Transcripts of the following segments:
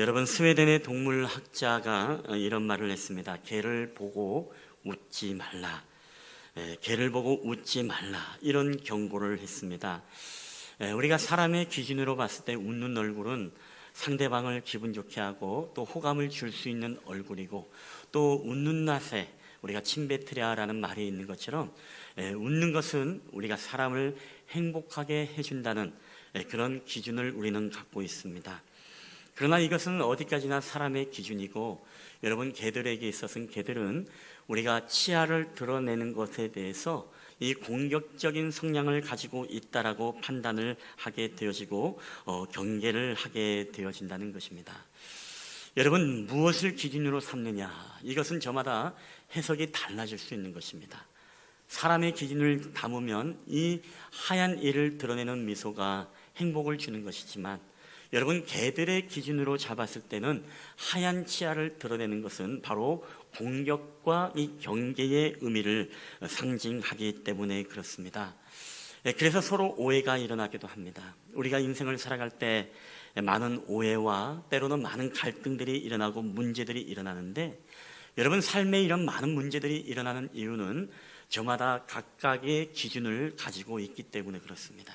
여러분, 스웨덴의 동물학자가 이런 말을 했습니다. 개를 보고 웃지 말라. 개를 보고 웃지 말라. 이런 경고를 했습니다. 우리가 사람의 기준으로 봤을 때 웃는 얼굴은 상대방을 기분 좋게 하고 또 호감을 줄 수 있는 얼굴이고, 또 웃는 낯에 우리가 침뱉으랴라는 말이 있는 것처럼 웃는 것은 우리가 사람을 행복하게 해준다는 그런 기준을 우리는 갖고 있습니다. 그러나 이것은 어디까지나 사람의 기준이고, 여러분, 개들에게 있어서는 개들은 우리가 치아를 드러내는 것에 대해서 이 공격적인 성향을 가지고 있다라고 판단을 하게 되어지고 경계를 하게 되어진다는 것입니다. 여러분, 무엇을 기준으로 삼느냐, 이것은 저마다 해석이 달라질 수 있는 것입니다. 사람의 기준을 담으면 이 하얀 이를 드러내는 미소가 행복을 주는 것이지만, 여러분, 개들의 기준으로 잡았을 때는 하얀 치아를 드러내는 것은 바로 공격과 이 경계의 의미를 상징하기 때문에 그렇습니다. 그래서 서로 오해가 일어나기도 합니다. 우리가 인생을 살아갈 때 많은 오해와 때로는 많은 갈등들이 일어나고 문제들이 일어나는데, 여러분, 삶에 이런 많은 문제들이 일어나는 이유는 저마다 각각의 기준을 가지고 있기 때문에 그렇습니다.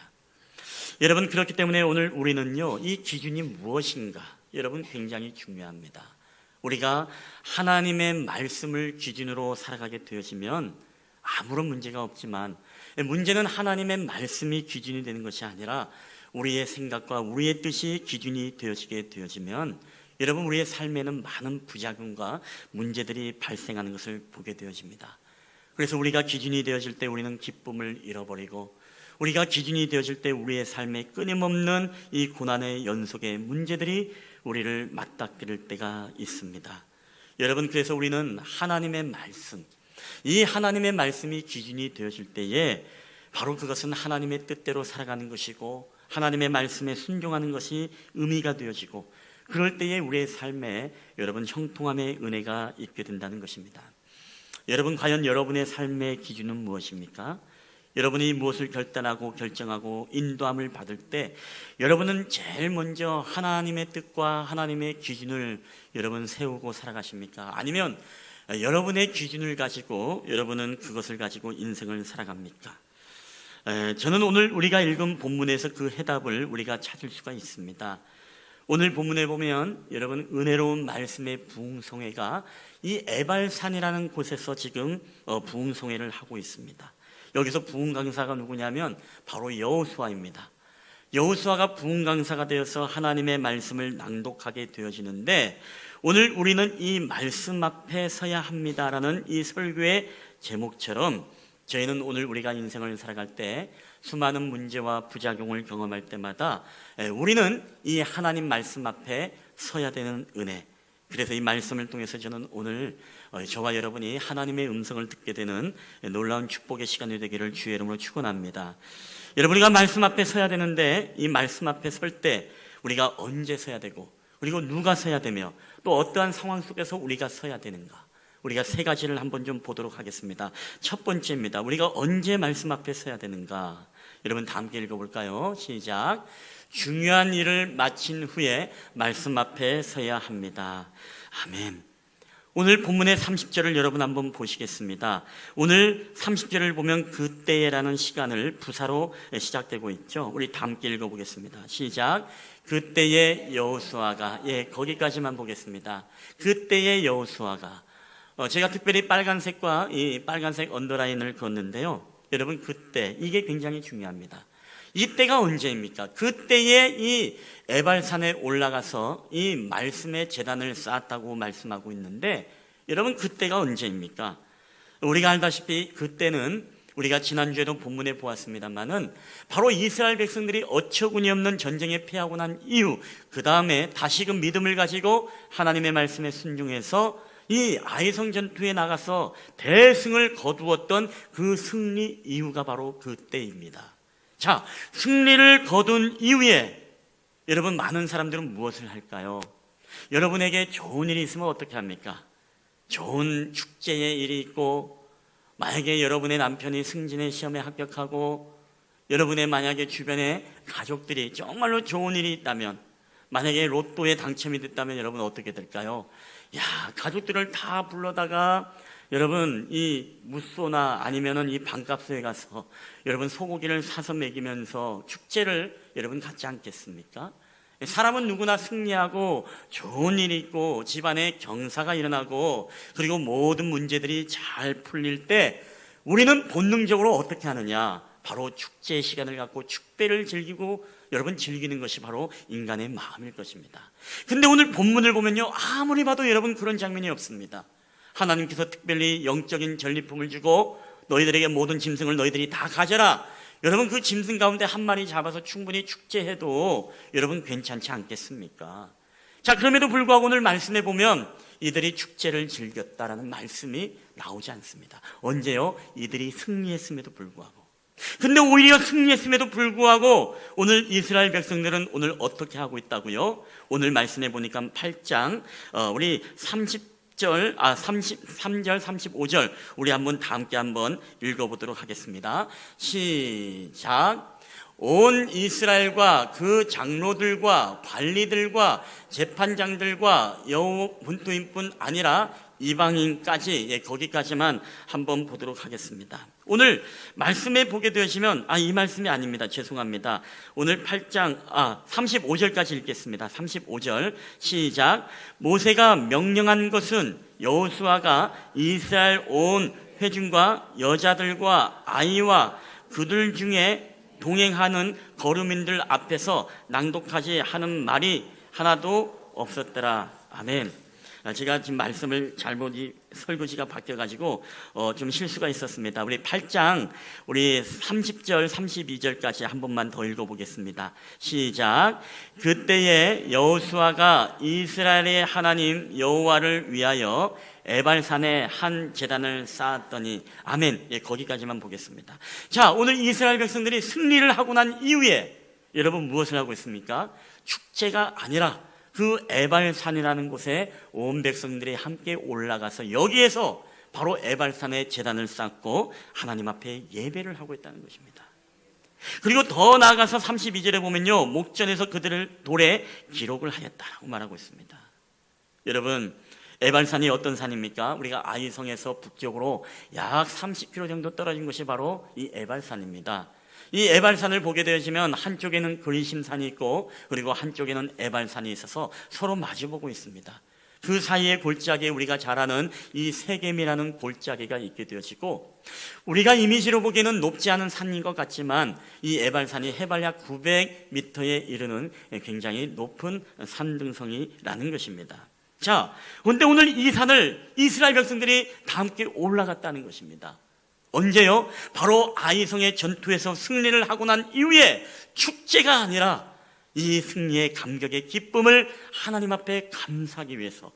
여러분, 그렇기 때문에 오늘 우리는요, 이 기준이 무엇인가, 여러분, 굉장히 중요합니다. 우리가 하나님의 말씀을 기준으로 살아가게 되어지면 아무런 문제가 없지만, 문제는 하나님의 말씀이 기준이 되는 것이 아니라 우리의 생각과 우리의 뜻이 기준이 되어지게 되어지면, 여러분, 우리의 삶에는 많은 부작용과 문제들이 발생하는 것을 보게 되어집니다. 그래서 우리가 기준이 되어질 때 우리는 기쁨을 잃어버리고, 우리가 기준이 되어질 때 우리의 삶에 끊임없는 이 고난의 연속의 문제들이 우리를 맞닥뜨릴 때가 있습니다. 여러분, 그래서 우리는 하나님의 말씀, 이 하나님의 말씀이 기준이 되어질 때에 바로 그것은 하나님의 뜻대로 살아가는 것이고, 하나님의 말씀에 순종하는 것이 의미가 되어지고, 그럴 때에 우리의 삶에 여러분 형통함의 은혜가 있게 된다는 것입니다. 여러분, 과연 여러분의 삶의 기준은 무엇입니까? 여러분이 무엇을 결단하고 결정하고 인도함을 받을 때 여러분은 제일 먼저 하나님의 뜻과 하나님의 기준을 여러분 세우고 살아가십니까? 아니면 여러분의 기준을 가지고 여러분은 그것을 가지고 인생을 살아갑니까? 저는 오늘 우리가 읽은 본문에서 그 해답을 우리가 찾을 수가 있습니다. 오늘 본문에 보면 여러분, 은혜로운 말씀의 부흥성회가 이 에발산이라는 곳에서 지금 부흥성회를 하고 있습니다. 여기서 부흥 강사가 누구냐면 바로 여호수아입니다. 여호수아가 부흥 강사가 되어서 하나님의 말씀을 낭독하게 되어지는데, 오늘 우리는 이 말씀 앞에 서야 합니다라는 이 설교의 제목처럼 저희는 오늘 우리가 인생을 살아갈 때 수많은 문제와 부작용을 경험할 때마다 우리는 이 하나님 말씀 앞에 서야 되는 은혜, 그래서 이 말씀을 통해서 저는 오늘 저와 여러분이 하나님의 음성을 듣게 되는 놀라운 축복의 시간이 되기를 주의 이름으로 축원합니다. 여러분, 우리가 말씀 앞에 서야 되는데 이 말씀 앞에 설 때 우리가 언제 서야 되고, 그리고 누가 서야 되며, 또 어떠한 상황 속에서 우리가 서야 되는가, 우리가 세 가지를 한번 좀 보도록 하겠습니다. 첫 번째입니다. 우리가 언제 말씀 앞에 서야 되는가? 여러분, 다 함께 읽어볼까요? 시작. 중요한 일을 마친 후에 말씀 앞에 서야 합니다. 아멘. 오늘 본문의 30절을 여러분 한번 보시겠습니다. 오늘 30절을 보면 그때에라는 시간을 부사로 시작되고 있죠. 우리 다 함께 읽어보겠습니다. 시작. 그때의 여호수아가, 거기까지만 보겠습니다. 그때의 여호수아가, 제가 특별히 빨간색과 이 빨간색 언더라인을 그었는데요. 여러분, 그때, 이게 굉장히 중요합니다. 이때가 언제입니까? 그때에 이 에발산에 올라가서 이 말씀의 제단을 쌓았다고 말씀하고 있는데, 여러분, 그때가 언제입니까? 우리가 알다시피 그때는 우리가 지난주에도 본문에 보았습니다만은 바로 이스라엘 백성들이 어처구니 없는 전쟁에 패하고 난 이후, 그 다음에 다시금 믿음을 가지고 하나님의 말씀에 순종해서 이 아이성 전투에 나가서 대승을 거두었던 그 승리 이유가 바로 그때입니다. 자, 승리를 거둔 이후에 여러분, 많은 사람들은 무엇을 할까요? 여러분에게 좋은 일이 있으면 어떻게 합니까? 좋은 축제의 일이 있고, 만약에 여러분의 남편이 승진의 시험에 합격하고, 여러분의 만약에 주변에 가족들이 정말로 좋은 일이 있다면, 만약에 로또에 당첨이 됐다면 여러분 어떻게 될까요? 야, 가족들을 다 불러다가 여러분 이 무쏘나 아니면은 이 방값소에 가서 여러분 소고기를 사서 먹이면서 축제를 여러분 갖지 않겠습니까? 사람은 누구나 승리하고 좋은 일이 있고 집안에 경사가 일어나고 그리고 모든 문제들이 잘 풀릴 때 우리는 본능적으로 어떻게 하느냐? 바로 축제의 시간을 갖고 축배를 즐기고 여러분 즐기는 것이 바로 인간의 마음일 것입니다. 근데 오늘 본문을 보면요, 아무리 봐도 여러분 그런 장면이 없습니다. 하나님께서 특별히 영적인 전리품을 주고 너희들에게 모든 짐승을 너희들이 다 가져라. 여러분 그 짐승 가운데 한 마리 잡아서 충분히 축제해도 여러분 괜찮지 않겠습니까? 자, 그럼에도 불구하고 오늘 말씀에 보면 이들이 축제를 즐겼다라는 말씀이 나오지 않습니다. 언제요? 이들이 승리했음에도 불구하고. 근데 오히려 승리했음에도 불구하고 오늘 이스라엘 백성들은 오늘 어떻게 하고 있다고요? 오늘 말씀해 보니까 8장 우리 33절 35절 우리 한번 다 함께 한번 읽어보도록 하겠습니다. 시작. 온 이스라엘과 그 장로들과 관리들과 재판장들과 여호 분투인뿐 아니라 이방인까지, 거기까지만 한번 보도록 하겠습니다. 오늘 말씀에 보게 되시면 이 말씀이 아닙니다. 죄송합니다. 오늘 8장 35절까지 읽겠습니다. 35절 시작. 모세가 명령한 것은 여호수아가 이스라엘 온 회중과 여자들과 아이와 그들 중에 동행하는 거류민들 앞에서 낭독하지 하는 말이 하나도 없었더라. 아멘. 제가 지금 말씀을 잘못 설거지가 바뀌어가지고 좀 실수가 있었습니다. 우리 8장 우리 30절 32절까지 한 번만 더 읽어보겠습니다. 시작. 그때에 여호수아가 이스라엘의 하나님 여호와를 위하여 에발산에 한 제단을 쌓았더니 아멘. 거기까지만 보겠습니다. 자, 오늘 이스라엘 백성들이 승리를 하고 난 이후에 여러분 무엇을 하고 있습니까? 축제가 아니라 그 에발산이라는 곳에 온 백성들이 함께 올라가서 여기에서 바로 에발산에 제단을 쌓고 하나님 앞에 예배를 하고 있다는 것입니다. 그리고 더 나아가서 32절에 보면요, 목전에서 그들을 돌에 기록을 하였다라고 말하고 있습니다. 여러분, 에발산이 어떤 산입니까? 우리가 아이성에서 북쪽으로 약 30km 정도 떨어진 곳이 바로 이 에발산입니다. 이 에발산을 보게 되시면 한쪽에는 그리심산이 있고 그리고 한쪽에는 에발산이 있어서 서로 마주보고 있습니다. 그 사이에 골짜기에 우리가 잘 아는 이 세겜이라는 골짜기가 있게 되어지고 우리가 이미지로 보기에는 높지 않은 산인 것 같지만 이 에발산이 해발 약 900m에 이르는 굉장히 높은 산등성이라는 것입니다. 자, 그런데 오늘 이 산을 이스라엘 백성들이 다 함께 올라갔다는 것입니다. 언제요? 바로 아이성의 전투에서 승리를 하고 난 이후에 축제가 아니라 이 승리의 감격의 기쁨을 하나님 앞에 감사하기 위해서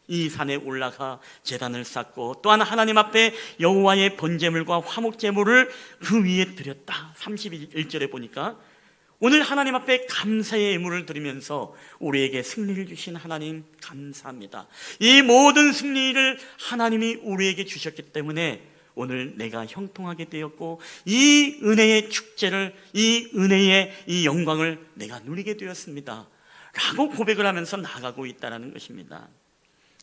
이 산에 올라가 제단을 쌓고 또한 하나님 앞에 여호와의 번제물과 화목제물을 그 위에 드렸다. 31절에 보니까 오늘 하나님 앞에 감사의 예물을 드리면서 우리에게 승리를 주신 하나님 감사합니다. 이 모든 승리를 하나님이 우리에게 주셨기 때문에 오늘 내가 형통하게 되었고 이 은혜의 축제를, 이 은혜의 이 영광을 내가 누리게 되었습니다 라고 고백을 하면서 나가고 있다는 것입니다.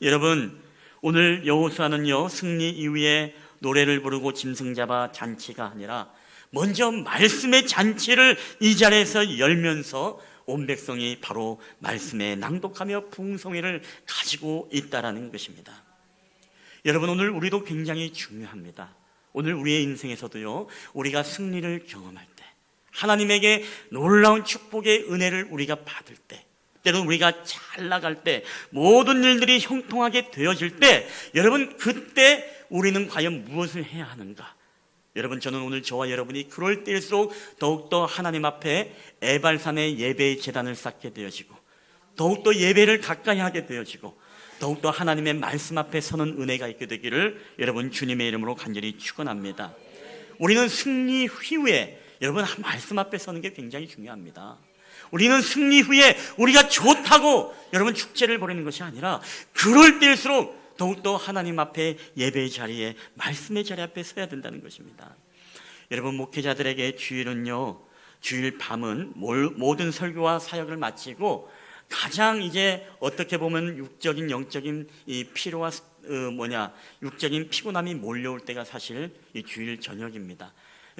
여러분, 오늘 여호수아는요, 승리 이후에 노래를 부르고 짐승 잡아 잔치가 아니라 먼저 말씀의 잔치를 이 자리에서 열면서 온 백성이 바로 말씀에 낭독하며 풍성회를 가지고 있다는 것입니다. 여러분, 오늘 우리도 굉장히 중요합니다. 오늘 우리의 인생에서도요, 우리가 승리를 경험할 때, 하나님에게 놀라운 축복의 은혜를 우리가 받을 때, 때로는 우리가 잘 나갈 때, 모든 일들이 형통하게 되어질 때, 여러분 그때 우리는 과연 무엇을 해야 하는가? 여러분, 저는 오늘 저와 여러분이 그럴 때일수록 더욱더 하나님 앞에 에발산의 예배의 제단을 쌓게 되어지고 더욱더 예배를 가까이 하게 되어지고 더욱더 하나님의 말씀 앞에 서는 은혜가 있게 되기를 여러분 주님의 이름으로 간절히 축원합니다. 우리는 승리 후에 여러분 말씀 앞에 서는 게 굉장히 중요합니다. 우리는 승리 후에 우리가 좋다고 여러분 축제를 벌이는 것이 아니라 그럴 때일수록 더욱더 하나님 앞에 예배의 자리에 말씀의 자리 앞에 서야 된다는 것입니다. 여러분, 목회자들에게 주일은요, 주일 밤은 모든 설교와 사역을 마치고 가장 이제 어떻게 보면 육적인 영적인 이 피로와 육적인 피곤함이 몰려올 때가 사실 이 주일 저녁입니다.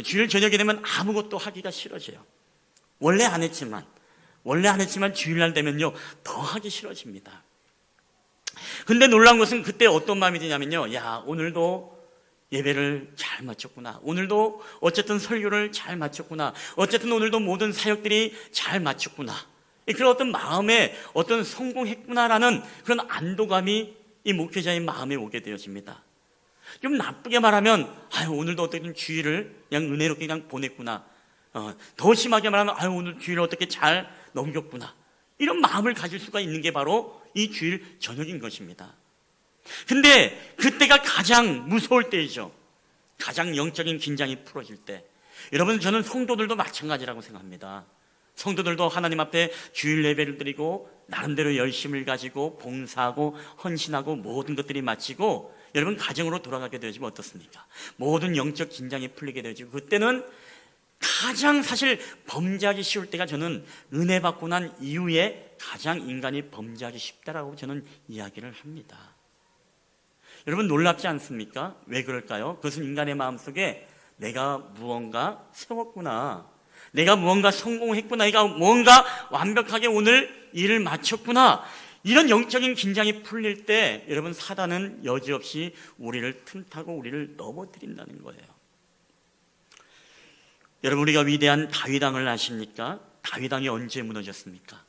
주일 저녁이 되면 아무것도 하기가 싫어져요. 원래 안 했지만 주일날 되면요 더 하기 싫어집니다. 근데 놀라운 것은 그때 어떤 마음이 드냐면요, 야, 오늘도 예배를 잘 마쳤구나, 오늘도 어쨌든 설교를 잘 마쳤구나, 어쨌든 오늘도 모든 사역들이 잘 마쳤구나, 그런 어떤 마음에 어떤 성공했구나라는 그런 안도감이 이 목회자의 마음에 오게 되어집니다. 좀 나쁘게 말하면 오늘도 어떻게든 주일을 그냥 은혜롭게 그냥 보냈구나, 더 심하게 말하면 오늘 주일을 어떻게 잘 넘겼구나, 이런 마음을 가질 수가 있는 게 바로 이 주일 저녁인 것입니다. 근데 그때가 가장 무서울 때이죠. 가장 영적인 긴장이 풀어질 때. 여러분, 저는 성도들도 마찬가지라고 생각합니다. 성도들도 하나님 앞에 주일 예배를 드리고 나름대로 열심을 가지고 봉사하고 헌신하고 모든 것들이 마치고 여러분 가정으로 돌아가게 되어지면 어떻습니까? 모든 영적 긴장이 풀리게 되어지고 그때는 가장 사실 범죄하기 쉬울 때가 저는 은혜 받고 난 이후에 가장 인간이 범죄하기 쉽다라고 저는 이야기를 합니다. 여러분 놀랍지 않습니까? 왜 그럴까요? 그것은 인간의 마음속에 내가 무언가 세웠구나, 내가 무언가 성공했구나, 내가 무언가 완벽하게 오늘 일을 마쳤구나, 이런 영적인 긴장이 풀릴 때 여러분 사단은 여지없이 우리를 틈타고 우리를 넘어뜨린다는 거예요. 여러분, 우리가 위대한 다윗 왕을 아십니까? 다윗 왕이 언제 무너졌습니까?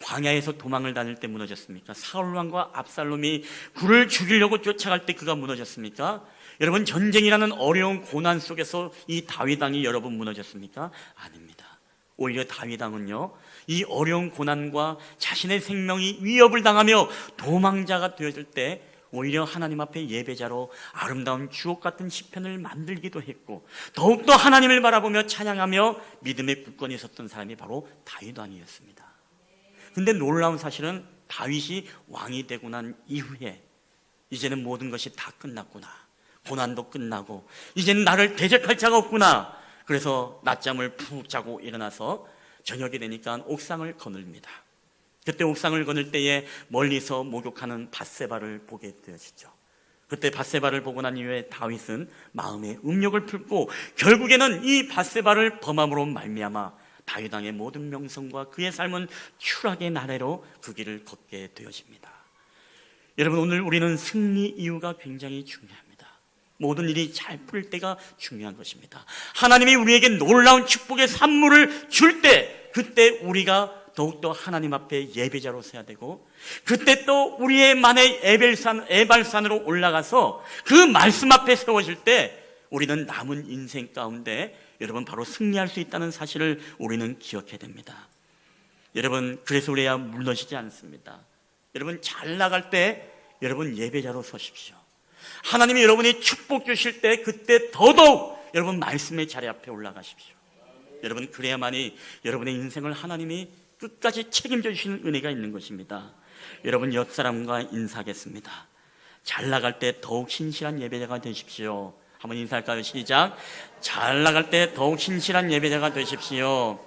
광야에서 도망을 다닐 때 무너졌습니까? 사울 왕과 압살롬이 그를 죽이려고 쫓아갈 때 그가 무너졌습니까? 여러분, 전쟁이라는 어려운 고난 속에서 이 다윗 왕이 여러분 무너졌습니까? 아닙니다. 오히려 다윗 왕은요, 이 어려운 고난과 자신의 생명이 위협을 당하며 도망자가 되어질 때 오히려 하나님 앞에 예배자로 아름다운 주옥 같은 시편을 만들기도 했고, 더욱더 하나님을 바라보며 찬양하며 믿음의 굳건히 섰던 사람이 바로 다윗 왕이었습니다. 근데 놀라운 사실은 다윗이 왕이 되고 난 이후에 이제는 모든 것이 다 끝났구나, 고난도 끝나고 이제는 나를 대적할 자가 없구나, 그래서 낮잠을 푹 자고 일어나서 저녁이 되니까 옥상을 거늡니다. 그때 옥상을 거닐 때에 멀리서 목욕하는 밧세바를 보게 되어지죠. 그때 밧세바를 보고 난 이후에 다윗은 마음의 음욕을 풀고 결국에는 이 밧세바를 범함으로 말미암아 다윗 왕의 모든 명성과 그의 삶은 추락의 나래로 그 길을 걷게 되어집니다. 여러분, 오늘 우리는 승리 이유가 굉장히 중요합니다. 모든 일이 잘 풀릴 때가 중요한 것입니다. 하나님이 우리에게 놀라운 축복의 산물을 줄 때, 그때 우리가 더욱더 하나님 앞에 예배자로 서야 되고, 그때 또 우리의 만의 에발산으로 올라가서 그 말씀 앞에 세워질 때 우리는 남은 인생 가운데 여러분 바로 승리할 수 있다는 사실을 우리는 기억해야 됩니다. 여러분, 그래서 우리야 물러지지 않습니다. 여러분, 잘 나갈 때 여러분 예배자로 서십시오. 하나님이 여러분이 축복 주실 때 그때 더더욱 여러분 말씀의 자리 앞에 올라가십시오. 여러분, 그래야만이 여러분의 인생을 하나님이 끝까지 책임져 주시는 은혜가 있는 것입니다. 여러분, 옆 사람과 인사하겠습니다. 잘 나갈 때 더욱 신실한 예배자가 되십시오. 한번 인사할까요? 시작. 잘 나갈 때 더욱 신실한 예배자가 되십시오.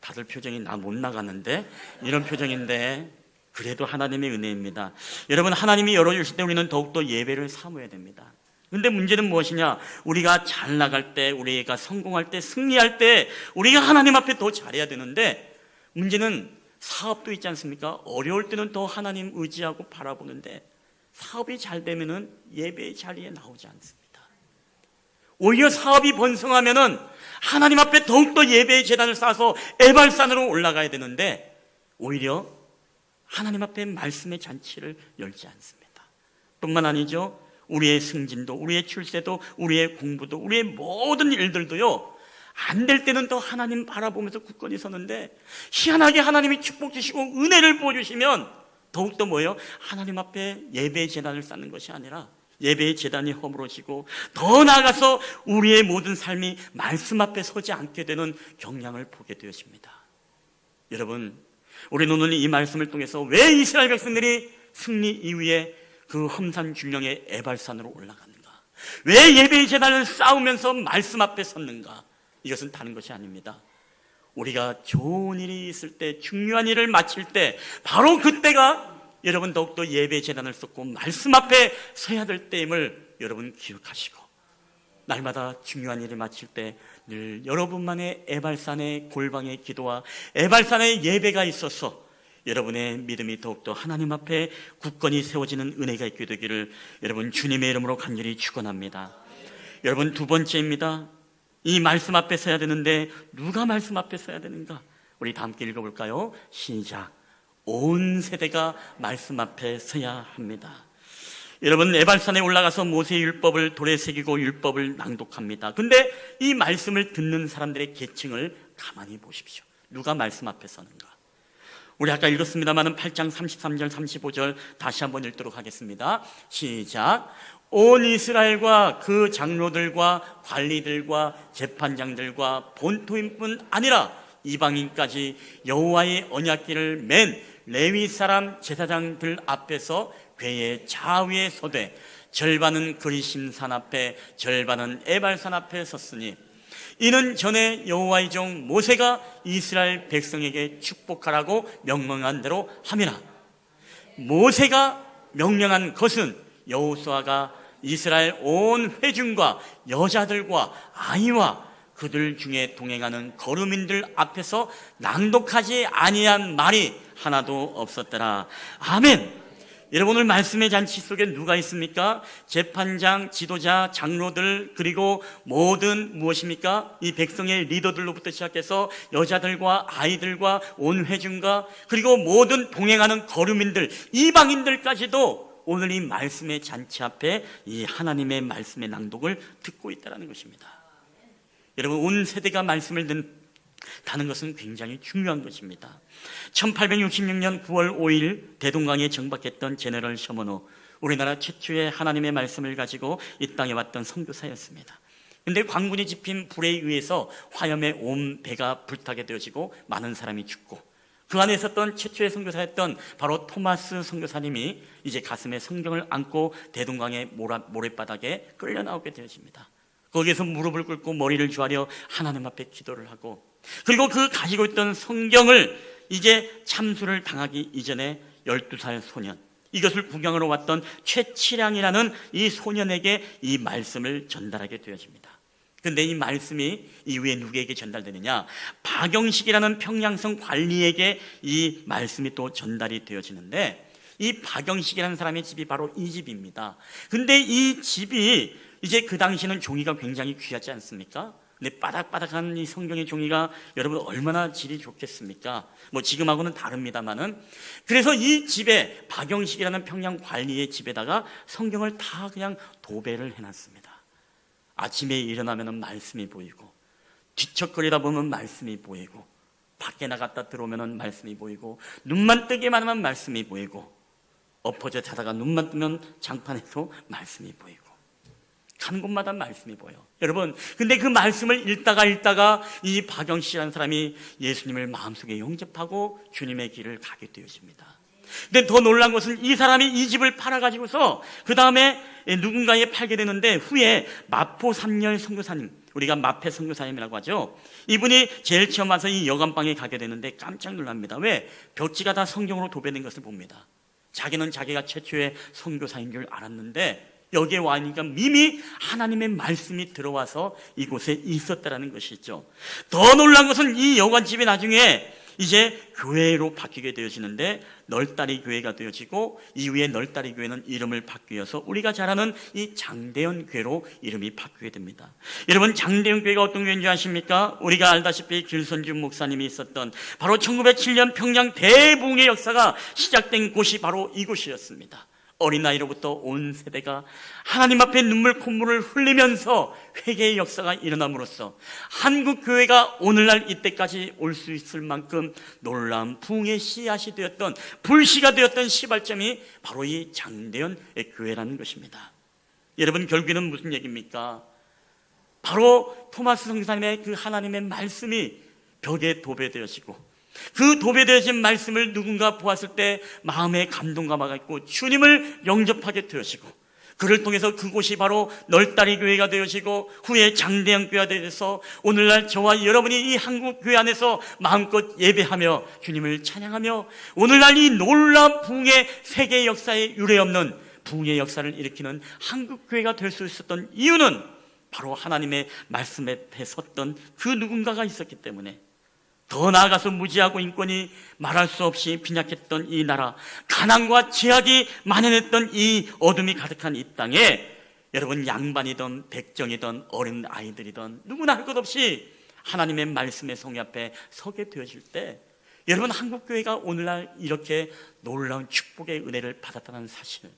다들 표정이 나 못 나가는데 이런 표정인데 그래도 하나님의 은혜입니다. 여러분, 하나님이 열어주실 때 우리는 더욱더 예배를 사모해야 됩니다. 근데 문제는 무엇이냐? 우리가 잘 나갈 때, 우리가 성공할 때, 승리할 때 우리가 하나님 앞에 더 잘해야 되는데, 문제는 사업도 있지 않습니까? 어려울 때는 더 하나님 의지하고 바라보는데 사업이 잘 되면은 예배의 자리에 나오지 않습니다. 오히려 사업이 번성하면은 하나님 앞에 더욱더 예배의 제단을 쌓아서 에발산으로 올라가야 되는데 오히려 하나님 앞에 말씀의 잔치를 열지 않습니다. 뿐만 아니죠, 우리의 승진도, 우리의 출세도, 우리의 공부도, 우리의 모든 일들도요, 안 될 때는 더 하나님 바라보면서 굳건히 서는데 희한하게 하나님이 축복 주시고 은혜를 부어주시면 더욱더 뭐예요? 하나님 앞에 예배의 제단을 쌓는 것이 아니라 예배의 제단이 허물어지고 더 나아가서 우리의 모든 삶이 말씀 앞에 서지 않게 되는 경향을 보게 되어집니다. 여러분, 우리는 오늘 이 말씀을 통해서 왜 이스라엘 백성들이 승리 이후에 그 험산 균령의 에발산으로 올라가는가, 왜 예배의 제단을 쌓으면서 말씀 앞에 섰는가, 이것은 다른 것이 아닙니다. 우리가 좋은 일이 있을 때, 중요한 일을 마칠 때, 바로 그때가 여러분 더욱더 예배 제단을 쏟고 말씀 앞에 서야 될 때임을 여러분 기억하시고, 날마다 중요한 일을 마칠 때 늘 여러분만의 에발산의 골방의 기도와 에발산의 예배가 있어서 여러분의 믿음이 더욱더 하나님 앞에 굳건히 세워지는 은혜가 있게 되기를 여러분 주님의 이름으로 간절히 축원합니다. 여러분, 두 번째입니다. 이 말씀 앞에 서야 되는데 누가 말씀 앞에 서야 되는가? 우리 다 함께 읽어볼까요? 시작. 온 세대가 말씀 앞에 서야 합니다. 여러분, 에발산에 올라가서 모세의 율법을 돌에 새기고 율법을 낭독합니다. 근데 이 말씀을 듣는 사람들의 계층을 가만히 보십시오. 누가 말씀 앞에 서는가? 우리 아까 읽었습니다마는 8장 33절 35절 다시 한번 읽도록 하겠습니다. 시작. 온 이스라엘과 그 장로들과 관리들과 재판장들과 본토인뿐 아니라 이방인까지 여호와의 언약궤를 맨 레위 사람 제사장들 앞에서 궤의 좌위에 서되 절반은 그리심산 앞에 절반은 에발산 앞에 섰으니 이는 전에 여호와의 종 모세가 이스라엘 백성에게 축복하라고 명령한 대로 함이라. 모세가 명령한 것은 여호수아가 이스라엘 온 회중과 여자들과 아이와 그들 중에 동행하는 거류민들 앞에서 낭독하지 아니한 말이 하나도 없었더라. 아멘. 여러분, 오늘 말씀의 잔치 속에 누가 있습니까? 재판장, 지도자, 장로들, 그리고 모든 무엇입니까? 이 백성의 리더들로부터 시작해서 여자들과 아이들과 온 회중과 그리고 모든 동행하는 거류민들, 이방인들까지도 오늘 이 말씀의 잔치 앞에 이 하나님의 말씀의 낭독을 듣고 있다는 것입니다. 여러분, 온 세대가 말씀을 듣는 것은 굉장히 중요한 것입니다. 1866년 9월 5일 대동강에 정박했던 제너럴 셔먼호, 우리나라 최초의 하나님의 말씀을 가지고 이 땅에 왔던 선교사였습니다. 그런데 광군이 집힌 불에 의해서 화염에 온 배가 불타게 되어지고 많은 사람이 죽고, 그 안에 있었던 최초의 선교사였던 바로 토마스 선교사님이 이제 가슴에 성경을 안고 대동강의 모래바닥에 끌려 나오게 되어집니다. 거기에서 무릎을 꿇고 머리를 조아려 하나님 앞에 기도를 하고, 그리고 그 가지고 있던 성경을 이제 참수를 당하기 이전에 12살 소년, 이것을 구경하러 왔던 최치량이라는 이 소년에게 이 말씀을 전달하게 되어집니다. 그런데 이 말씀이 이후에 누구에게 전달되느냐? 박영식이라는 평양성 관리에게 이 말씀이 또 전달이 되어지는데, 이 박영식이라는 사람의 집이 바로 이 집입니다. 근데 이 집이 이제 그 당시는 종이가 굉장히 귀하지 않습니까? 근데 바닥바닥한 이 성경의 종이가 여러분 얼마나 질이 좋겠습니까? 뭐 지금하고는 다릅니다만은, 그래서 이 집에 박영식이라는 평양 관리의 집에다가 성경을 다 그냥 도배를 해놨습니다. 아침에 일어나면 말씀이 보이고, 뒤척거리다 보면 말씀이 보이고, 밖에 나갔다 들어오면 말씀이 보이고, 눈만 뜨기만 하면 말씀이 보이고, 엎어져 자다가 눈만 뜨면 장판에도 말씀이 보이고, 가는 곳마다 말씀이 보여. 여러분, 근데 그 말씀을 읽다가 이 박영씨라는 사람이 예수님을 마음속에 영접하고 주님의 길을 가게 되어집니다. 근데 더 놀란 것은 이 사람이 이 집을 팔아가지고서 그 다음에 누군가에 팔게 되는데, 후에 마포 삼열 선교사님, 우리가 마페 선교사님이라고 하죠. 이분이 제일 처음 와서 이 여관방에 가게 되는데 깜짝 놀랍니다. 왜? 벽지가 다 성경으로 도배된 것을 봅니다. 자기는 자기가 최초의 선교사인 줄 알았는데 여기에 와니까 이미 하나님의 말씀이 들어와서 이곳에 있었다라는 것이죠. 더 놀란 것은 이 여관집이 나중에 이제 교회로 바뀌게 되어지는데, 널다리 교회가 되어지고, 이후에 널다리 교회는 이름을 바뀌어서 우리가 잘 아는 이 장대현 교회로 이름이 바뀌게 됩니다. 여러분, 장대현 교회가 어떤 교회인지 아십니까? 우리가 알다시피 길선주 목사님이 있었던 바로 1907년 평양 대부흥의 역사가 시작된 곳이 바로 이곳이었습니다. 어린 나이로부터 온 세대가 하나님 앞에 눈물 콧물을 흘리면서 회개의 역사가 일어남으로써 한국 교회가 오늘날 이때까지 올 수 있을 만큼 놀라운 부흥의 씨앗이 되었던, 불씨가 되었던 시발점이 바로 이 장대현 교회라는 것입니다. 여러분, 결국에는 무슨 얘기입니까? 바로 토마스 선교사님의 그 하나님의 말씀이 벽에 도배되어지고, 그 도배되어진 말씀을 누군가 보았을 때 마음에 감동감화가 있고 주님을 영접하게 되어지고, 그를 통해서 그곳이 바로 널다리 교회가 되어지고 후에 장대형 교회가 되어서 오늘날 저와 여러분이 이 한국 교회 안에서 마음껏 예배하며 주님을 찬양하며 오늘날 이 놀라운 부흥의 세계 역사에 유례없는 부흥의 역사를 일으키는 한국 교회가 될 수 있었던 이유는 바로 하나님의 말씀 앞에 섰던 그 누군가가 있었기 때문에, 더 나아가서 무지하고 인권이 말할 수 없이 빈약했던 이 나라, 가난과 제약이 만연했던 이 어둠이 가득한 이 땅에 여러분 양반이든 백정이든 어린 아이들이든 누구나 할 것 없이 하나님의 말씀의 성의 앞에 서게 되어질 때 여러분 한국교회가 오늘날 이렇게 놀라운 축복의 은혜를 받았다는 사실,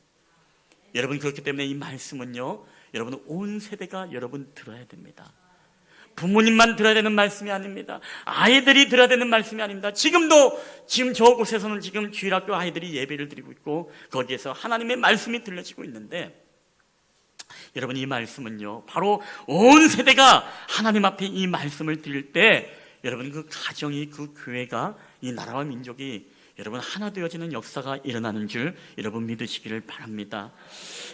여러분 그렇기 때문에 이 말씀은요 여러분 온 세대가 여러분 들어야 됩니다. 부모님만 들어야 되는 말씀이 아닙니다. 아이들이 들어야 되는 말씀이 아닙니다. 지금 저곳에서는 지금 주일학교 아이들이 예배를 드리고 있고 거기에서 하나님의 말씀이 들려지고 있는데, 여러분 이 말씀은요 바로 온 세대가 하나님 앞에 이 말씀을 드릴 때 여러분 그 가정이, 그 교회가, 이 나라와 민족이 여러분 하나 되어지는 역사가 일어나는 줄 여러분 믿으시기를 바랍니다.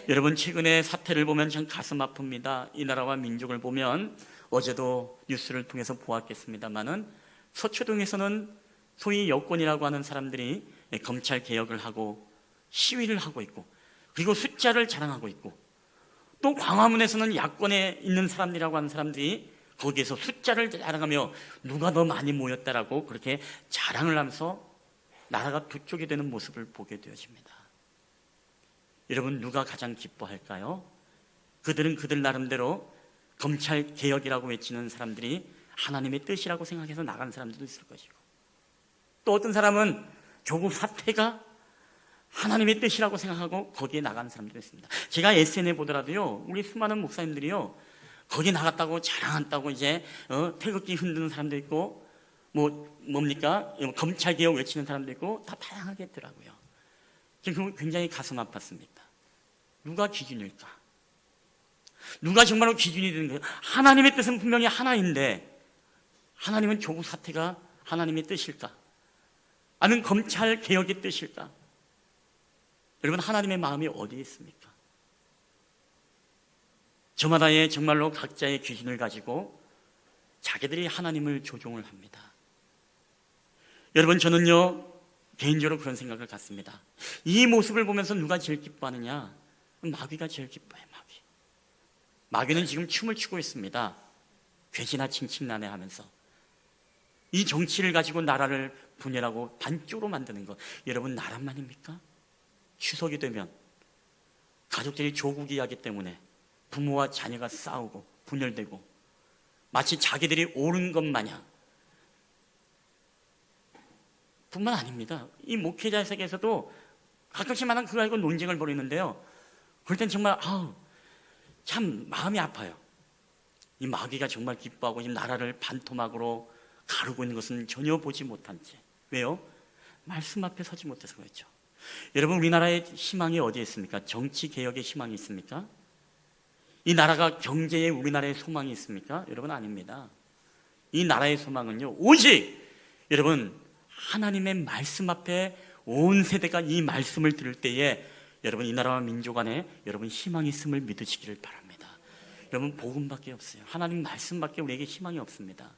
여러분 최근에 사태를 보면 참 가슴 아픕니다. 이 나라와 민족을 보면 어제도 뉴스를 통해서 보았겠습니다마는 서초동에서는 소위 여권이라고 하는 사람들이 검찰 개혁을 하고 시위를 하고 있고, 그리고 숫자를 자랑하고 있고, 또 광화문에서는 야권에 있는 사람들이라고 하는 사람들이 거기에서 숫자를 자랑하며 누가 더 많이 모였다라고 그렇게 자랑을 하면서 나라가 두 쪽이 되는 모습을 보게 되어집니다. 여러분 누가 가장 기뻐할까요? 그들은 그들 나름대로 검찰 개혁이라고 외치는 사람들이 하나님의 뜻이라고 생각해서 나간 사람들도 있을 것이고, 또 어떤 사람은 조국 사태가 하나님의 뜻이라고 생각하고 거기에 나간 사람들도 있습니다. 제가 SNS에 보더라도요 우리 수많은 목사님들이요 거기 나갔다고 자랑한다고 이제 태극기 흔드는 사람도 있고 뭡니까 검찰 개혁 외치는 사람도 있고 다 다양하게 있더라고요. 지금 굉장히 가슴 아팠습니다. 누가 기준일까? 누가 정말로 기준이 되는 거예요? 하나님의 뜻은 분명히 하나인데 하나님은 조국 사태가 하나님의 뜻일까? 아니면 검찰 개혁의 뜻일까? 여러분 하나님의 마음이 어디에 있습니까? 저마다의 정말로 각자의 기준을 가지고 자기들이 하나님을 조종을 합니다. 여러분 저는요 개인적으로 그런 생각을 갖습니다. 이 모습을 보면서 누가 제일 기뻐하느냐? 마귀가 제일 기뻐해요. 마귀는 지금 춤을 추고 있습니다. 괴지나 칭칭나네 하면서 이 정치를 가지고 나라를 분열하고 반쪽으로 만드는 것, 여러분 나라만입니까? 추석이 되면 가족들이 조국 이야기 때문에 부모와 자녀가 싸우고 분열되고 마치 자기들이 옳은 것 마냥, 뿐만 아닙니다. 이 목회자 세계에서도 가끔씩마다 그거 가지고 논쟁을 벌이는데요, 그럴 땐 정말 참 마음이 아파요. 이 마귀가 정말 기뻐하고 이 나라를 반토막으로 가르고 있는 것은 전혀 보지 못한 채. 왜요? 말씀 앞에 서지 못해서 그렇죠. 여러분 우리나라의 희망이 어디에 있습니까? 정치 개혁의 희망이 있습니까? 이 나라가 경제에 우리나라의 소망이 있습니까? 여러분 아닙니다. 이 나라의 소망은요 오직 여러분 하나님의 말씀 앞에 온 세대가 이 말씀을 들을 때에 여러분 이 나라와 민족 안에 여러분 희망이 있음을 믿으시기를 바랍니다. 여러분 복음밖에 없어요. 하나님 말씀밖에 우리에게 희망이 없습니다.